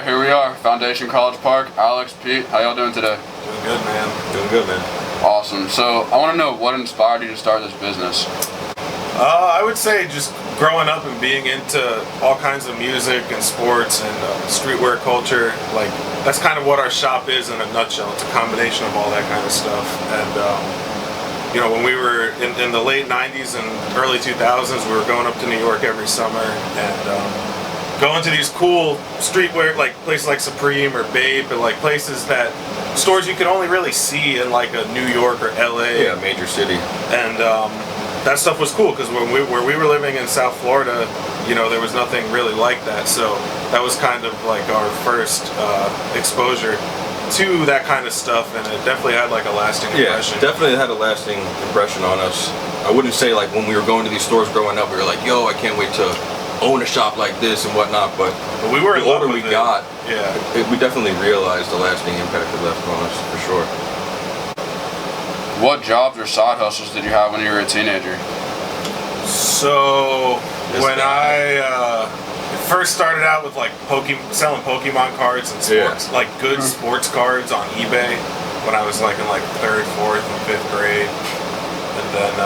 here we are, Foundation College Park. Alex, Pete, how y'all doing today? Doing good, man. Doing good, man. Awesome. So I want to know what inspired you to start this business. I would say just growing up and being into all kinds of music and sports and streetwear culture. Like, that's kind of what our shop is in a nutshell. It's a combination of all that kind of stuff. And you know, when we were in the late 90s and early 2000s, we were going up to New York every summer and going to these cool streetwear, like places like Supreme or Bape, and like places that stores you could only really see in like a New York or LA. Yeah, major city. And that stuff was cool because where we were living in South Florida, you know, there was nothing really like that. So that was kind of like our first exposure to that kind of stuff, and it definitely had like a lasting impression. Yeah, definitely had a lasting impression on us. I wouldn't say like when we were going to these stores growing up, we were like, yo, I can't wait to own a shop like this and whatnot, but we were the older we got, we definitely realized the lasting impact it left on us, for sure. What jobs or side hustles did you have when you were a teenager? So when I first started out with like selling Pokemon cards and sports, like good sports cards on eBay when I was like in like 3rd, 4th, and 5th grade, and then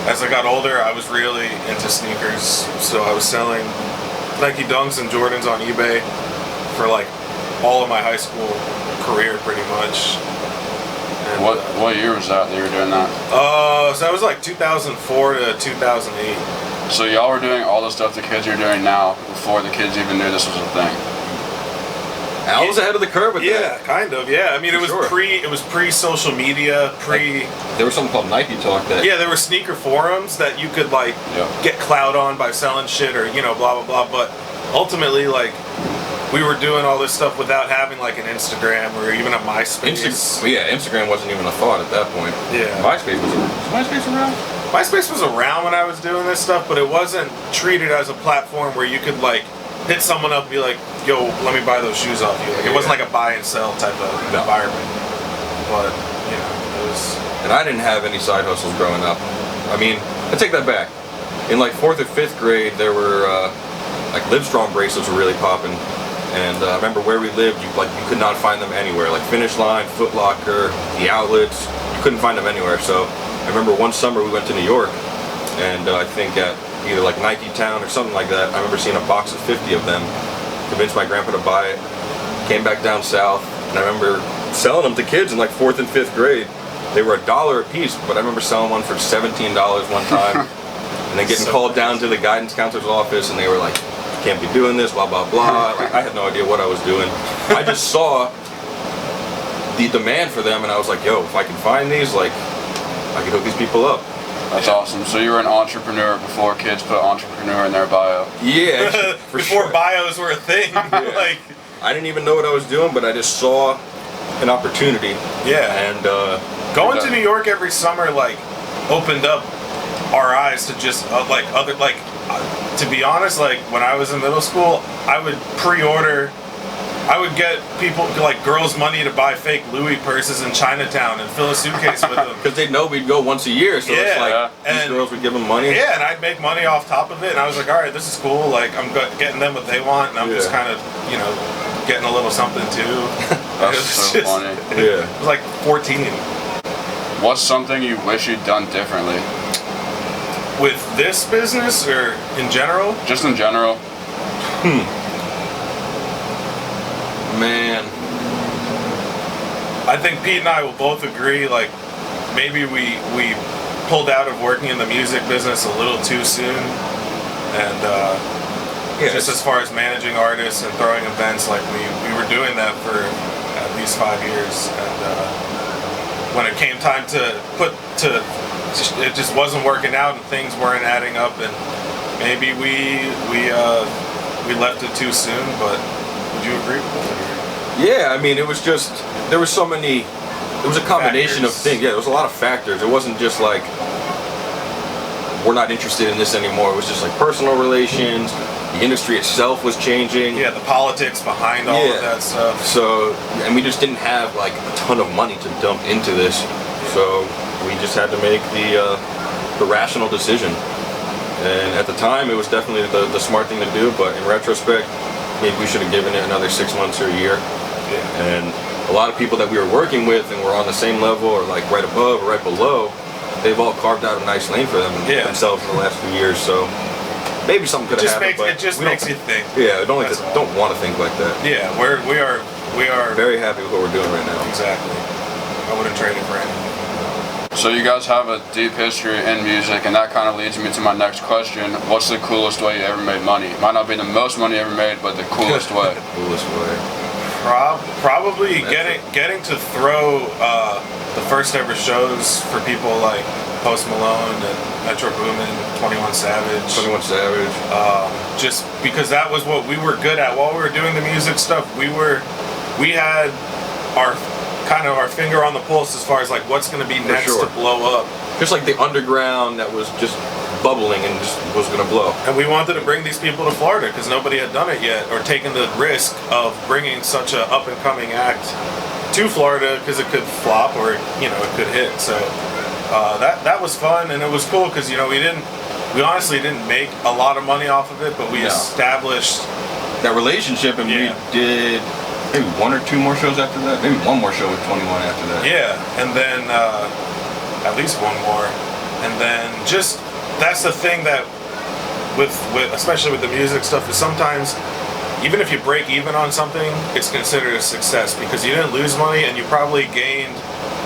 as I got older, I was really into sneakers, so I was selling Nike Dunks and Jordans on eBay for like all of my high school career, pretty much. And, what year was that you were doing that? So that was like 2004 to 2008. So y'all were doing all the stuff the kids are doing now before the kids even knew this was a thing. Al was ahead of the curve with that. Yeah, kind of. Yeah, I mean, it was pre social media, there was something called Nike Talk that. Yeah, there were sneaker forums that you could like get clout on by selling shit or blah blah blah. But ultimately, like, we were doing all this stuff without having like an Instagram or even a MySpace. Instagram wasn't even a thought at that point. Yeah, MySpace was MySpace around? MySpace was around when I was doing this stuff, but it wasn't treated as a platform where you could like hit someone up and be like, yo, let me buy those shoes off you. Like, it wasn't like a buy and sell type of environment. But, you know, it was... And I didn't have any side hustles growing up. I mean, I take that back. In like 4th or 5th grade, there were, like Livestrong bracelets were really popping. And I remember where we lived, you could not find them anywhere. Like Finish Line, Foot Locker, the outlets, you couldn't find them anywhere. So I remember one summer we went to New York, and I think at either like Nike Town or something like that, I remember seeing a box of 50 of them, convinced my grandpa to buy it, came back down south, and I remember selling them to kids in like 4th and 5th grade. They were $1 a piece, but I remember selling one for $17 one time, and then getting called down to the guidance counselor's office, and they were like, you can't be doing this, blah, blah, blah. Like, I had no idea what I was doing. I just saw the demand for them, and I was like, yo, if I can find these, like, I can hook these people up. That's awesome. So you were an entrepreneur before kids put entrepreneur in their bio. Yeah, before bios were a thing. Like, I didn't even know what I was doing, but I just saw an opportunity. Yeah, and going to New York every summer like opened up our eyes to just to be honest, like when I was in middle school, I would pre-order. I would get people, like girls, money to buy fake Louis purses in Chinatown and fill a suitcase with them. Because they'd know we'd go once a year, so it's like these girls would give them money. Yeah, and I'd make money off top of it, and I was like, all right, this is cool. Like, I'm getting them what they want, and I'm just kind of, you know, getting a little something too. That's so funny. Yeah. It was like 14. What's something you wish you'd done differently? With this business or in general? Just in general. Man, I think Pete and I will both agree, like, maybe we pulled out of working in the music business a little too soon, and just as far as managing artists and throwing events, like we were doing that for at least 5 years, and when it came time it just wasn't working out and things weren't adding up, and maybe we left it too soon. But would you agree with that? Yeah, I mean, it was just, there was so many, it was a combination of things. Yeah, there was a lot of factors. It wasn't just like, we're not interested in this anymore. It was just like personal relations, the industry itself was changing. Yeah, the politics behind all of that stuff. So, and we just didn't have like a ton of money to dump into this. So we just had to make the rational decision. And at the time, it was definitely the smart thing to do, but in retrospect, maybe we should have given it another 6 months or a year. Yeah. And a lot of people that we were working with and were on the same level or like right above or right below, they've all carved out a nice lane for themselves in the last few years. So maybe something could have happened. It just makes you think. Yeah, don't want to think like that. Yeah, we are Very happy with what we're doing right now. exactly. I wouldn't trade it for anything. So you guys have a deep history in music, and that kind of leads me to my next question. What's the coolest way you ever made money? It might not be the most money you ever made, but the coolest way. Coolest way. Probably getting to throw the first ever shows for people like Post Malone and Metro Boomin, 21 Savage. 21 Savage. Just because that was what we were good at while we were doing the music stuff. We had our finger on the pulse as far as like what's going to be next sure. to blow up. Just like the underground that was just bubbling and just was going to blow. And we wanted to bring these people to Florida because nobody had done it yet or taken the risk of bringing such a up and coming act to Florida because it could flop or it could hit. So that was fun and it was cool because we honestly didn't make a lot of money off of it, but we established that relationship, and we did maybe 1 or 2 more shows after that. Maybe 1 more show with 21 after that. Yeah, and then at least 1 more, and then just that's the thing that with especially with the music stuff is sometimes even if you break even on something, it's considered a success because you didn't lose money and you probably gained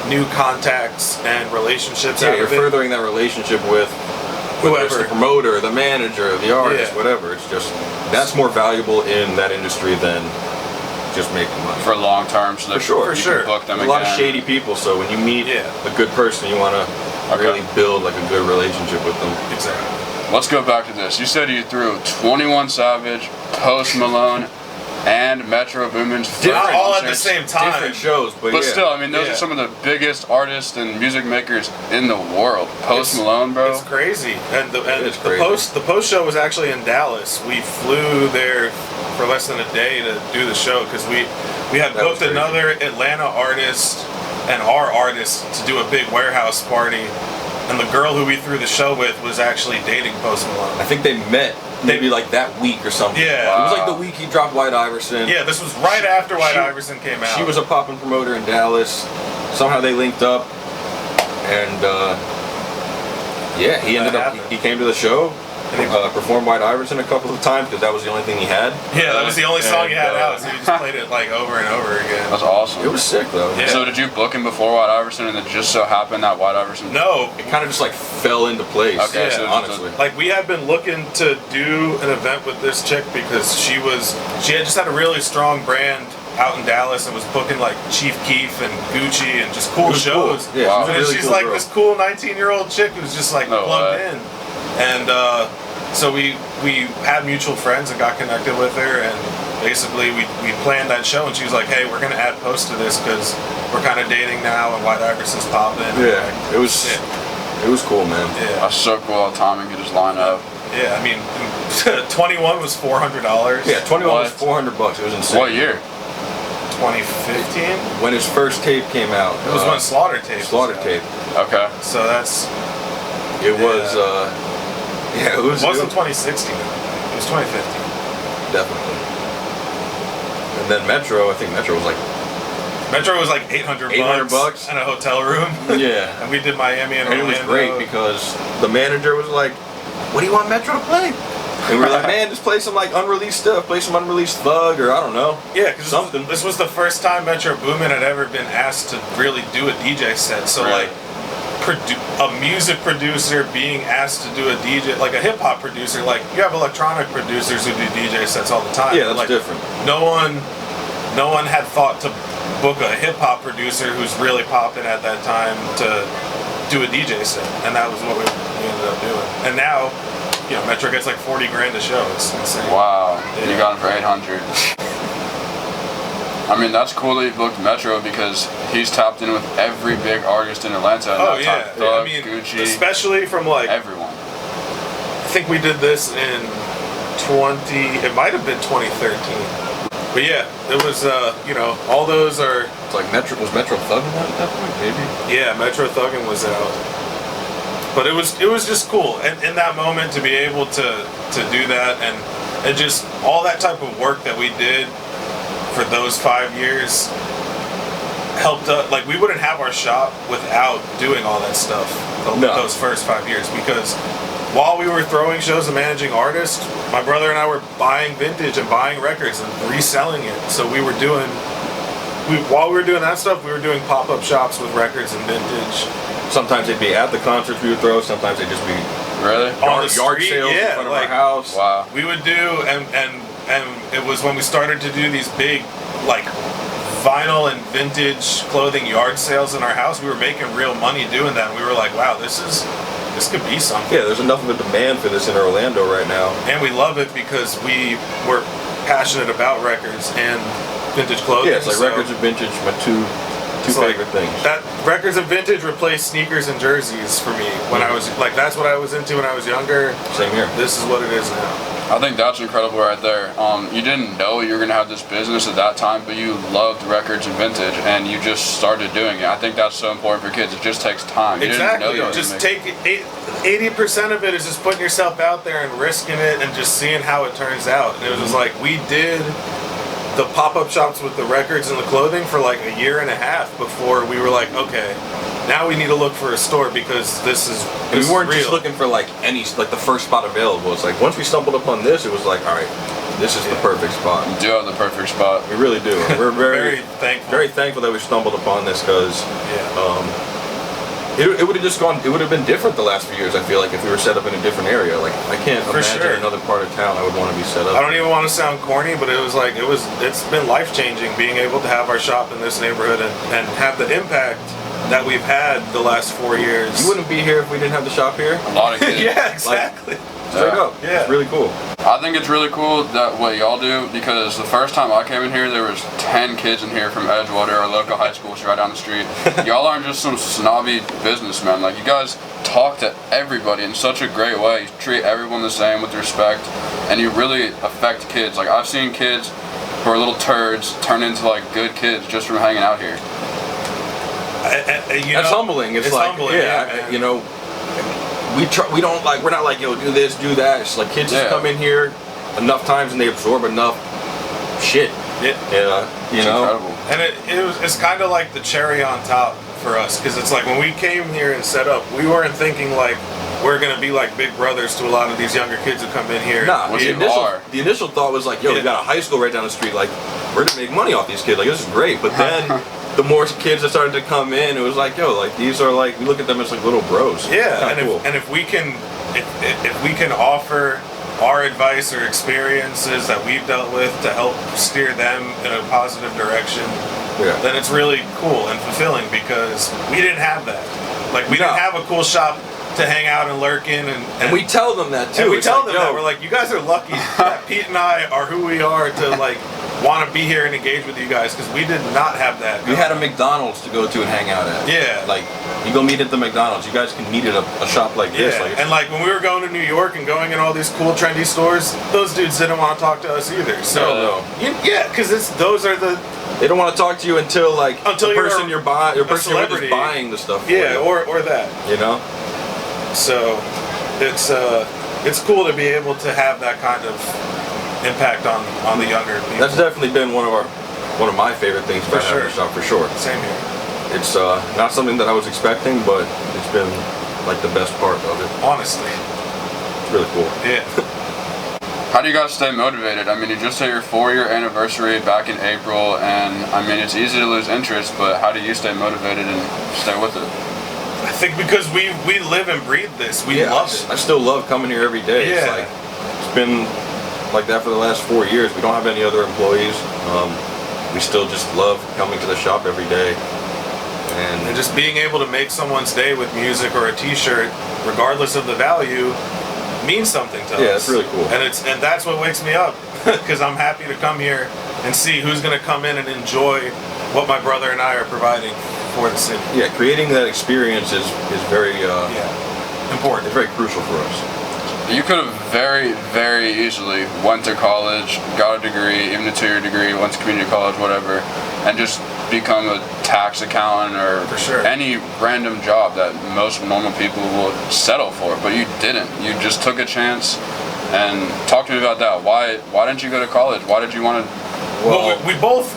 new contacts and relationships. Yeah, you're furthering that relationship with whether it's the promoter, the manager, the artist, whatever. It's just that's more valuable in that industry than just making money. For long term, so that for you sure. can book them a lot of shady people, so when you meet a good person, you want to really build like a good relationship with them. Exactly. Let's go back to this. You said you threw 21 Savage, Post Malone, and Metro Boomin's not all at the same time. Different shows, but still, I mean, those are some of the biggest artists and music makers in the world. Post Malone, bro. It's crazy. And the post show was actually in Dallas. We flew there for less than a day to do the show because we had booked another Atlanta artist and our artist to do a big warehouse party. And the girl who we threw the show with was actually dating Post Malone. I think they met maybe like that week or something. Yeah. It was like the week he dropped White Iverson. Yeah, this was right after White Iverson came out. She was a poppin' promoter in Dallas. Somehow they linked up. And he ended up, he came to the show. And he performed White Iverson a couple of times because that was the only thing he had. Yeah, that was the only song he had out, so he just played it like over and over again. That's awesome. It was sick though. Yeah. So did you book him before White Iverson, and it just so happened that White Iverson? No, it kind of just like fell into place. Okay, so honestly, like we had been looking to do an event with this chick because she had just had a really strong brand out in Dallas and was booking like Chief Keef and Gucci and just cool shows. Cool. Yeah, wow. And really she's cool like girl. this cool 19-year-old chick who's just like plugged in, and so we had mutual friends and got connected with her, and basically we planned that show, and she was like, hey, we're gonna add Post to this because we're kind of dating now and White Iverson's popping. Yeah, it was cool, man. Yeah, That's so cool how timing could just line up. yeah. I mean, 21 was $400. Yeah, 21 was $400. It was insane. What year? 2015. When his first tape came out. It was when Slaughter Tape. Slaughter Tape. Okay. So that's. It was. Yeah, it wasn't 2016. It was 2015. Definitely. And then Metro, I think Metro was like $800 $800 and a hotel room. Yeah. And we did Miami and Orlando. it was great because the manager was like, what do you want Metro to play? And we were like, man, just play some like unreleased stuff, play some unreleased Thug or I don't know. Yeah, because something. This was the first time Metro Boomin had ever been asked to really do a DJ set. So like a music producer being asked to do a DJ, like a hip hop producer, like you have electronic producers who do DJ sets all the time. Yeah, that's like, different. No one had thought to book a hip hop producer who's really popping at that time to do a DJ set, and that was what we ended up doing. And now, Metro gets like $40 grand a show. It's insane. Wow, you got him for 800. I mean, that's cool that you booked Metro because he's tapped in with every big artist in Atlanta. Oh yeah, Thug, I mean, Gucci, especially from like everyone. I think we did this in it might have been 2013. But yeah, it was all those are. It's like Metro Thuggin' out at that point, maybe. Yeah, Metro Thuggin' was out. But it was just cool, and in that moment to be able to do that, and And just all that type of work that we did for those 5 years helped us. Like, we wouldn't have our shop without doing all that stuff those first 5 years, because while we were throwing shows and managing artists, my brother and I were buying vintage and buying records and reselling it. So we were doing, while we were doing that stuff, we were doing pop-up shops with records and vintage. Sometimes they'd be at the concerts we would throw. Sometimes they'd just be really on the yard street, sales in front of our house. Wow. We would do, and it was when we started to do these big, like, vinyl and vintage clothing yard sales in our house. We were making real money doing that. And we were like, wow, this could be something. Yeah, there's enough of a demand for this in Orlando right now. And we love it because we were passionate about records and vintage clothing. Yeah, it's like records and vintage, my two favorite things. That records and vintage replaced sneakers and jerseys for me when I was like, that's what I was into when I was younger. Same here. This is what it is now. I think that's incredible right there. You didn't know you were going to have this business at that time, but you loved records and vintage, and you just started doing it. I think that's so important for kids. It just takes time. You Exactly. Didn't know you just take 80% of it is just putting yourself out there and risking it and just seeing how it turns out. And it was just like, we did the pop-up shops with the records and the clothing for like a year and a half before we were like, okay, now we need to look for a store because this is we weren't real. just looking for like the first spot available. It's like once we stumbled upon this, it was like, all right, this is the perfect spot. You do have the perfect spot. We really do. We're very very thankful that we stumbled upon this, because it would have just gone. It would have been different the last few years. I feel like if we were set up in a different area, like I can't imagine another part of town I would want to be set up. I don't even want to sound corny, but it's been life changing being able to have our shop in this neighborhood and have the impact that we've had the last 4 years. You wouldn't be here if we didn't have the shop here. A lot of kids. Yeah, exactly. Straight up. Yeah. It's really cool. I think it's really cool that what y'all do, because the first time I came in here, there was 10 kids in here from Edgewater, our local high school, which is right down the street. Y'all aren't just some snobby businessmen. Like, you guys talk to everybody in such a great way. You treat everyone the same with respect, and you really affect kids. Like, I've seen kids who are little turds turn into like good kids just from hanging out here. That's humbling. It's like, humbling, you know, we're not like, yo, do this, do that. It's like kids just come in here enough times and they absorb enough shit. Yeah, you know. Incredible. And it's kind of like the cherry on top for us, because it's like when we came here and set up, we weren't thinking like we're gonna be like big brothers to a lot of these younger kids who come in here. Nah, the initial thought was like, yo, we got a high school right down the street. Like, we're gonna make money off these kids. Like, this is great. But then the more kids that started to come in, it was like, yo, like these are like, we look at them as like little bros. Yeah, and if we can offer our advice or experiences that we've dealt with to help steer them in a positive direction, then it's really cool and fulfilling, because we didn't have that. Like, we didn't have a cool shop to hang out and lurk in, and we tell them that too. And we tell them that we're like, you guys are lucky that Pete and I are who we are to like want to be here and engage with you guys, because we did not have that. We had a McDonald's to go to and hang out at. Yeah. Like, you go meet at the McDonald's. You guys can meet at a shop like this. Yeah. Like, and like when we were going to New York and going in all these cool trendy stores, those dudes didn't want to talk to us either. So yeah, because those are the. They don't want to talk to you until the person you're you're just buying the stuff. Yeah, or that. You know. So it's cool to be able to have that kind of impact on the younger people. That's definitely been one of my favorite things about having a shop, for sure. Same here. It's not something that I was expecting, but it's been like the best part of it. Honestly. It's really cool. Yeah. How do you guys stay motivated? I mean, you just hit your 4-year anniversary back in April, and I mean, it's easy to lose interest, but how do you stay motivated and stay with it? I think because we live and breathe this. We love it. I still love coming here every day. Yeah. It's been like that for the last 4 years. We don't have any other employees. We still just love coming to the shop every day. And just being able to make someone's day with music or a t-shirt, regardless of the value, means something to us. Yeah, it's really cool. And that's what wakes me up, because I'm happy to come here and see who's going to come in and enjoy what my brother and I are providing for the city. Yeah, creating that experience is very important. It's very crucial for us. You could have very, very easily went to college, got a degree, even a 2-year degree, went to community college, whatever, and just become a tax accountant or any random job that most normal people would settle for. But you didn't. You just took a chance And talk to me about that. Why didn't you go to college? Why did you want to? Well, we both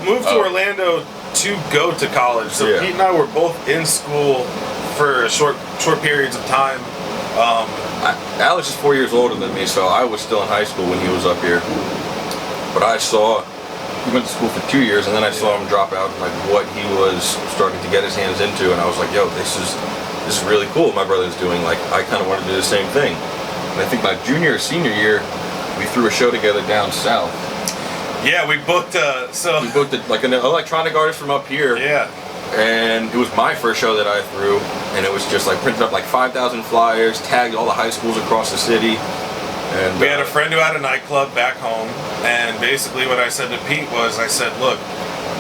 moved to Orlando to go to college. So Pete and I were both in school for short periods of time. Alex is 4 years older than me, so I was still in high school when he was up here. But he went to school for 2 years, and then I saw him drop out and like what he was starting to get his hands into, and I was like, yo, this is really cool what my brother's doing. Like, I kind of want to do the same thing. And I think my junior or senior year, we threw a show together down south. Yeah, we booked like an electronic artist from up here. Yeah. And it was my first show that I threw, and it was just like printed up like 5,000 flyers, tagged all the high schools across the city. And we had a friend who had a nightclub back home, and basically what I said to Pete was, I said, look,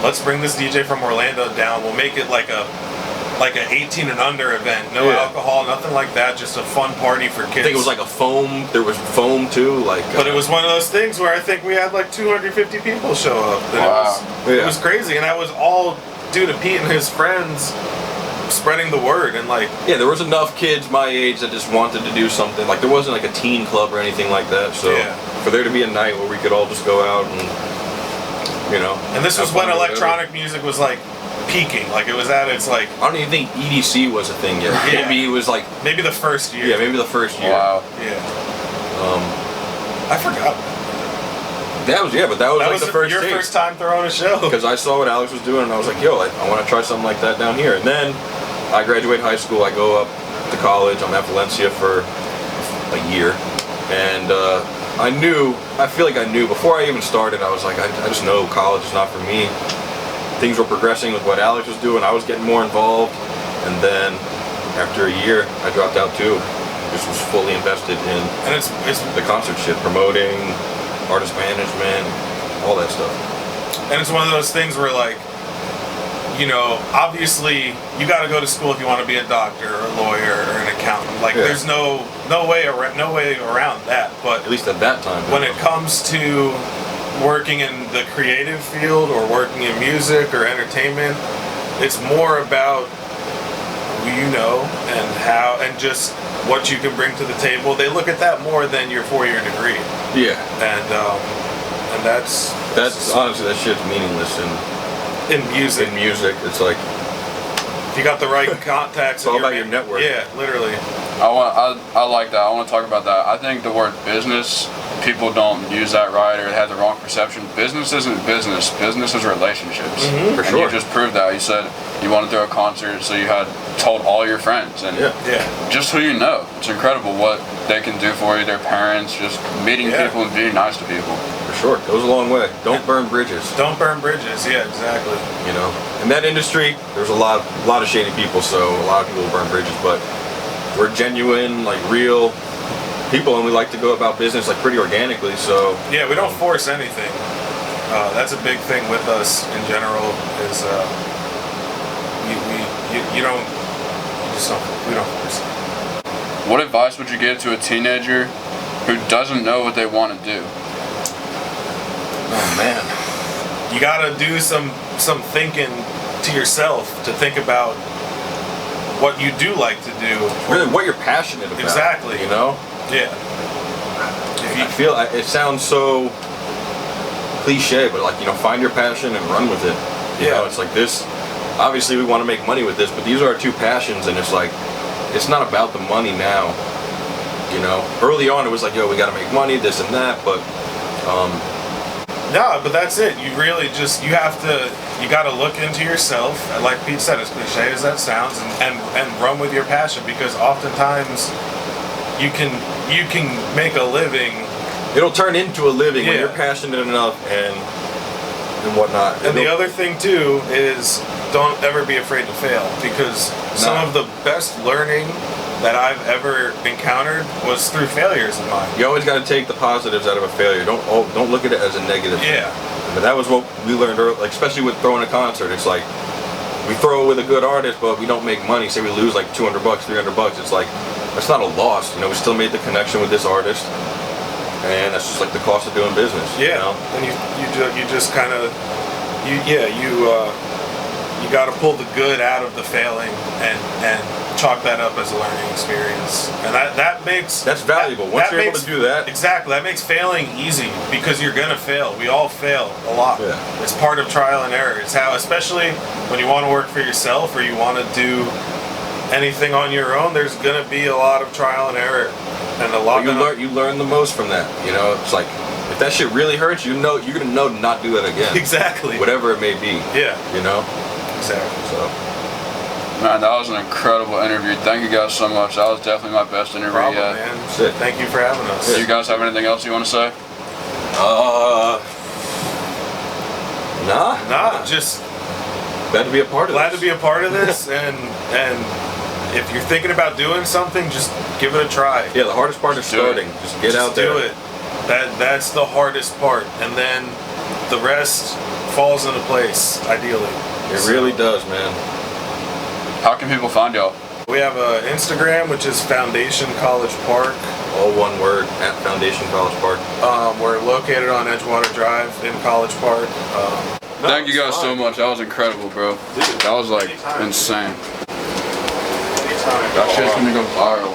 let's bring this DJ from Orlando down. We'll make it like a 18 and under event. No alcohol, nothing like that. Just a fun party for kids. I think it was like a foam. There was foam too. But it was one of those things where I think we had like 250 people show up. And it was crazy, and that was all due to Pete and his friends spreading the word. And like, yeah, there was enough kids my age that just wanted to do something. Like, there wasn't like a teen club or anything like that. So for there to be a night where we could all just go out and, you know. And this was when electronic music was like peaking. Like, it was at its like, I don't even think EDC was a thing yet. Yeah. Maybe it was like maybe the first year. Yeah, maybe the first year. Wow. Yeah. I forgot. That was like the first your taste. first time throwing a show. Because I saw what Alex was doing, and I was like, yo, I want to try something like that down here. And then I graduate high school, I go up to college, I'm at Valencia for a year. And I feel like I knew, before I even started, I was like, I just know college is not for me. Things were progressing with what Alex was doing, I was getting more involved. And then after a year, I dropped out too. Just was fully invested in it's the concert shit, promoting, artist management, all that stuff. And it's one of those things where, like, you know, obviously you got to go to school if you want to be a doctor or a lawyer or an accountant. Like, there's no way around that. But at least at that time, when it comes to working in the creative field or working in music or entertainment, it's more about who you know and how, and just what you can bring to the table. They look at that more than your 4-year degree. Yeah. And that's honestly, that shit's meaningless in music. In music, it's like, if you got the right contacts. It's all about your network. Yeah, literally. I like that. I want to talk about that. I think the word business, people don't use that right, or they have the wrong perception. Business isn't business. Business is relationships. For and sure. you just proved that. You said you wanted to throw a concert, so you had told all your friends and just who you know. It's incredible what they can do for you. Their parents, just meeting people and being nice to people. For sure, goes a long way. Don't burn bridges. Don't burn bridges. Yeah, exactly. You know, in that industry, there's a lot of shady people, so a lot of people will burn bridges. But we're genuine, like real people, and we like to go about business like pretty organically. So yeah, we don't force anything. That's a big thing with us in general. Is we don't force it. What advice would you give to a teenager who doesn't know what they want to do? oh man, You gotta do some thinking to yourself to think about what you do like to do. really, what you're passionate about. Exactly. You know. Yeah. I feel it sounds so cliche, but like, you know, find your passion and run with it. You know, it's like this. Obviously, we want to make money with this, but these are our two passions, and it's like, it's not about the money now. You know, early on it was like, yo, we got to make money, this and that, but no, but that's it. You really just, you got to look into yourself, and like Pete said, as cliche as that sounds, and run with your passion, because oftentimes you can make a living. It'll turn into a living when you're passionate enough and whatnot. And the other thing too is, don't ever be afraid to fail, because some of the best learning that I've ever encountered was through failures of mine. You always got to take the positives out of a failure. Don't look at it as a negative thing. But that was what we learned early, like, especially with throwing a concert. It's like, we throw it with a good artist, but we don't make money. Say we lose like $200, $300. It's like, that's not a loss. You know, we still made the connection with this artist, and that's just like the cost of doing business. Yeah. You know? And you just kind of, you you got to pull the good out of the failing and chalk that up as a learning experience. And that makes That's valuable. Once you're able to do that. Exactly. That makes failing easy because you're going to fail. We all fail a lot. Yeah. It's part of trial and error. It's how, especially when you want to work for yourself or you want to do anything on your own, there's going to be a lot of trial and error. And a lot you learn the most from that. You know, it's like, if that shit really hurts, you're gonna know to not do that again. Exactly. Whatever it may be. Yeah. You know? Exactly. So. Man, that was an incredible interview. Thank you guys so much. That was definitely my best interview yet. Man. Shit. Thank you for having us. Do you guys have anything else you want to say? Nah, just glad to be a part of glad this. to be a part of this, and if you're thinking about doing something, just give it a try. Yeah, the hardest part is starting. Just get out there. Do it. That's the hardest part, and then the rest falls into place. Ideally, It really does, man. How can people find y'all? We have an Instagram, which is Foundation College Park. All one word, at Foundation College Park. We're located on Edgewater Drive in College Park. Thank you guys so much. That was incredible, bro. Dude, That was like anytime. insane. Anytime. That shit's gonna go viral.